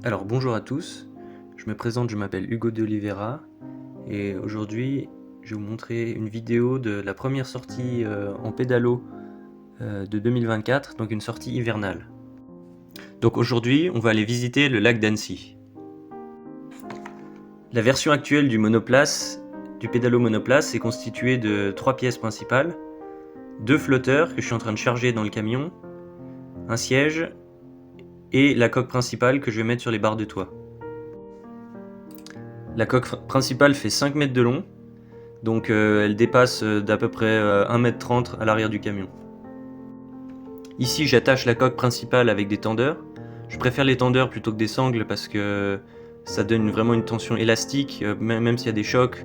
Alors bonjour à tous, je me présente, je m'appelle Hugo de Oliveira et aujourd'hui je vais vous montrer une vidéo de la première sortie en pédalo de 2024, donc une sortie hivernale. Donc aujourd'hui on va aller visiter le lac d'Annecy. La version actuelle du monoplace, du pédalo monoplace, est constituée de 3 pièces principales, 2 flotteurs que je suis en train de charger dans le camion, un siège et la coque principale que je vais mettre sur les barres de toit. La coque principale fait 5 mètres de long, donc elle dépasse d'à peu près 1,30 m à l'arrière du camion. Ici j'attache la coque principale avec des tendeurs. Je préfère les tendeurs plutôt que des sangles parce que ça donne vraiment une tension élastique, même s'il y a des chocs,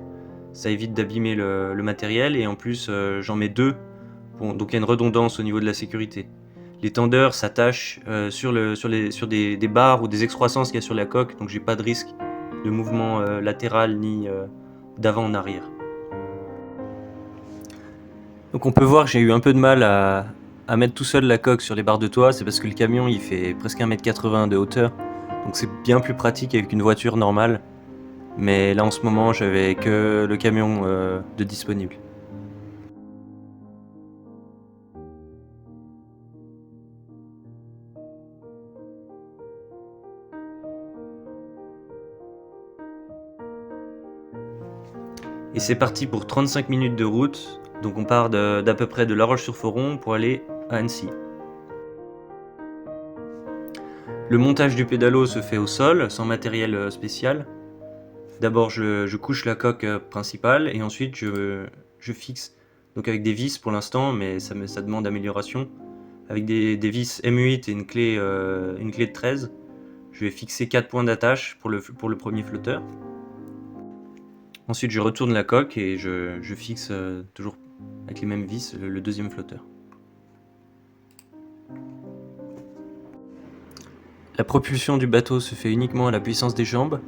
ça évite d'abîmer le matériel et en plus j'en mets deux, donc il y a une redondance au niveau de la sécurité. Les tendeurs s'attachent sur des barres ou des excroissances qu'il y a sur la coque, donc j'ai pas de risque de mouvement latéral ni d'avant en arrière. Donc on peut voir que j'ai eu un peu de mal à mettre tout seul la coque sur les barres de toit, c'est parce que le camion il fait presque 1,80 m de hauteur, donc c'est bien plus pratique avec une voiture normale, mais là en ce moment j'avais que le camion de disponible. Et c'est parti pour 35 minutes de route, donc on part d'à peu près de La Roche-sur-Foron pour aller à Annecy. Le montage du pédalo se fait au sol, sans matériel spécial. D'abord je couche la coque principale et ensuite je fixe, donc avec des vis pour l'instant, mais ça demande amélioration. Avec des vis M8 et une clé de 13, je vais fixer 4 points d'attache pour le premier flotteur. Ensuite je retourne la coque et je fixe toujours avec les mêmes vis le deuxième flotteur. La propulsion du bateau se fait uniquement à la puissance des jambes,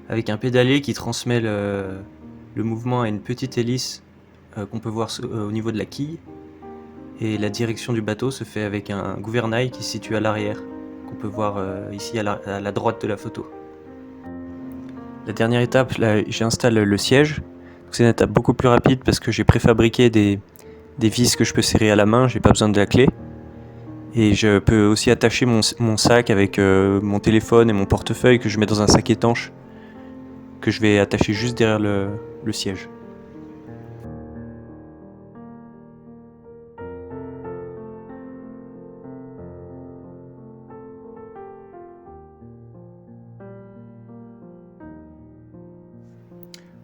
avec un pédalier qui transmet le mouvement à une petite hélice qu'on peut voir au niveau de la quille. Et la direction du bateau se fait avec un gouvernail qui se situe à l'arrière, qu'on peut voir ici à la droite de la photo. La dernière étape, là, j'installe le siège. C'est une étape beaucoup plus rapide parce que j'ai préfabriqué des vis que je peux serrer à la main, j'ai pas besoin de la clé. Et je peux aussi attacher mon sac avec mon téléphone et mon portefeuille que je mets dans un sac étanche que je vais attacher juste derrière le siège.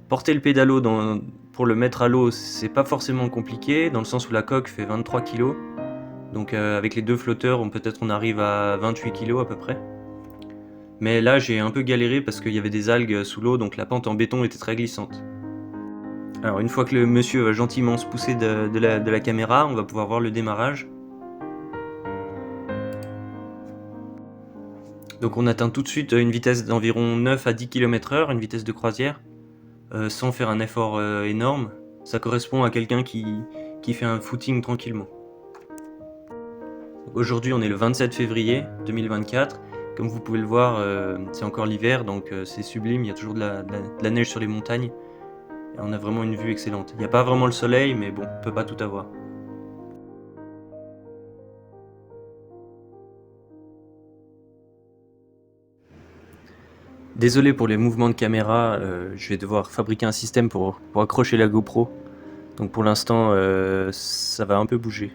Porter le pédalo pour le mettre à l'eau, c'est pas forcément compliqué, dans le sens où la coque fait 23 kg. Donc avec les deux flotteurs, peut-être on arrive à 28 kg à peu près. Mais là j'ai un peu galéré parce qu'il y avait des algues sous l'eau, donc la pente en béton était très glissante. Alors une fois que le monsieur va gentiment se pousser de la caméra, on va pouvoir voir le démarrage. Donc on atteint tout de suite une vitesse d'environ 9 à 10 km/h, une vitesse de croisière, sans faire un effort énorme. Ça correspond à quelqu'un qui fait un footing tranquillement. Aujourd'hui on est le 27 février 2024. Comme vous pouvez le voir, c'est encore l'hiver, donc c'est sublime, il y a toujours de la neige sur les montagnes. Et on a vraiment une vue excellente. Il n'y a pas vraiment le soleil, mais bon, on peut pas tout avoir. Désolé pour les mouvements de caméra, je vais devoir fabriquer un système pour accrocher la GoPro. Donc pour l'instant, ça va un peu bouger.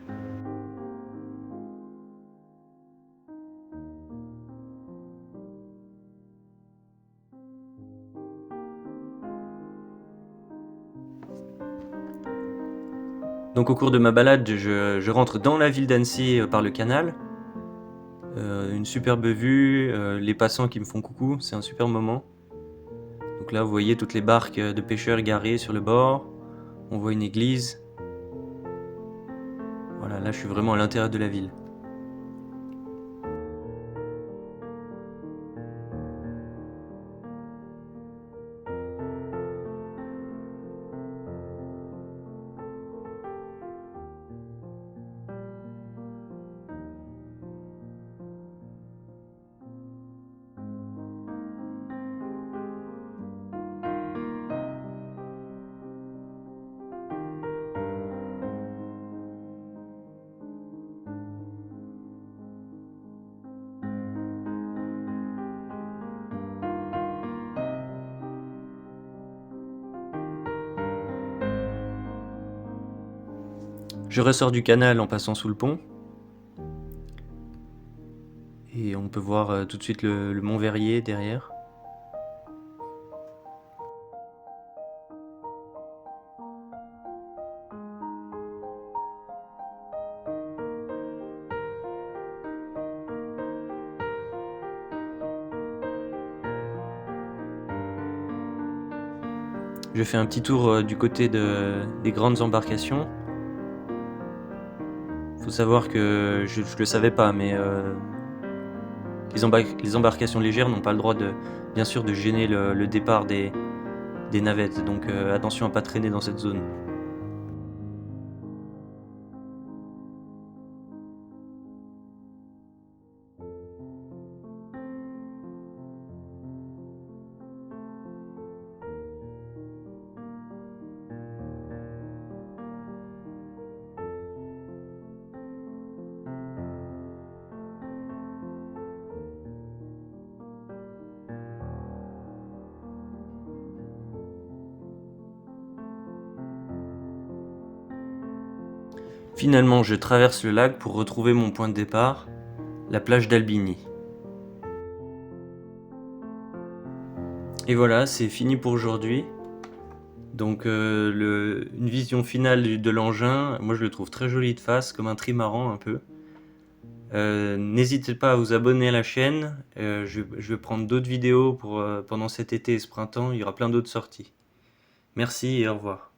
Donc au cours de ma balade, je rentre dans la ville d'Annecy par le canal. Une superbe vue, les passants qui me font coucou, c'est un super moment. Donc là vous voyez toutes les barques de pêcheurs garées sur le bord. On voit une église. Voilà, là je suis vraiment à l'intérieur de la ville. Je ressors du canal en passant sous le pont. Et on peut voir tout de suite le mont Verrier derrière. Je fais un petit tour du côté des grandes embarcations. Faut savoir que je le savais pas, mais les embarcations légères n'ont pas le droit bien sûr, de gêner le départ des navettes. Donc attention à pas traîner dans cette zone. Finalement, je traverse le lac pour retrouver mon point de départ, la plage d'Albigny. Et voilà, c'est fini pour aujourd'hui. Donc une vision finale de l'engin, moi je le trouve très joli de face, comme un trimaran un peu. N'hésitez pas à vous abonner à la chaîne, je vais prendre d'autres vidéos pendant cet été et ce printemps, il y aura plein d'autres sorties. Merci et au revoir.